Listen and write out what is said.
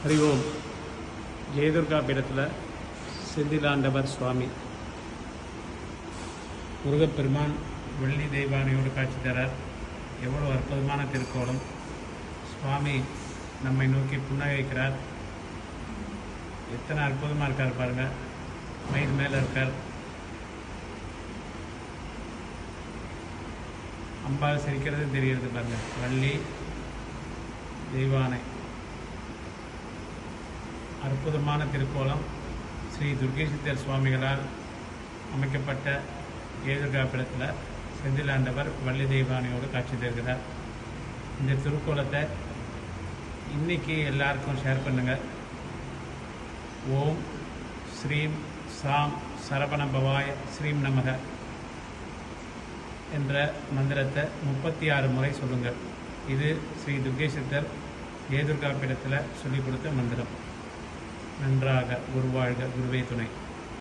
ஹரி ஓம். ஜெயதுர்கா பீடத்தில் செந்திலாண்டவர் சுவாமி முருகப்பெருமான் வெள்ளி தெய்வானையோடு காட்சி தரார். எவ்வளோ அற்புதமான திருக்கோலம்! சுவாமி நம்மை நோக்கி புன்னகைக்கிறார். எத்தனை அற்புதமாக இருக்கார் பாருங்கள். மயில் மேலே இருக்கார். அம்பாள் சிரிக்கிறது தெரிகிறது பாருங்கள். வள்ளி தெய்வானை அற்புதமான திருக்கோலம். ஸ்ரீ துர்கேசித்தர் சுவாமிகளால் அமைக்கப்பட்ட ஜெயதுர்கா பீடத்தில் செந்திலாண்டவர் வள்ளி தெய்வானையோடு காட்சி தருகிறார். இந்த திருக்கோலத்தை இன்னைக்கு எல்லாருக்கும் ஷேர் பண்ணுங்கள். ஓம் ஸ்ரீம் சாம் சரவணபவாய ஸ்ரீம் நமக என்ற மந்திரத்தை 36 முறை சொல்லுங்கள். இது ஸ்ரீ துர்கேசித்தர் ஜெயதுர்கா பீடத்தில் சொல்லிக் கொடுத்த மந்திரம். நன்றாக குருவாழ்க, குருவே துணை.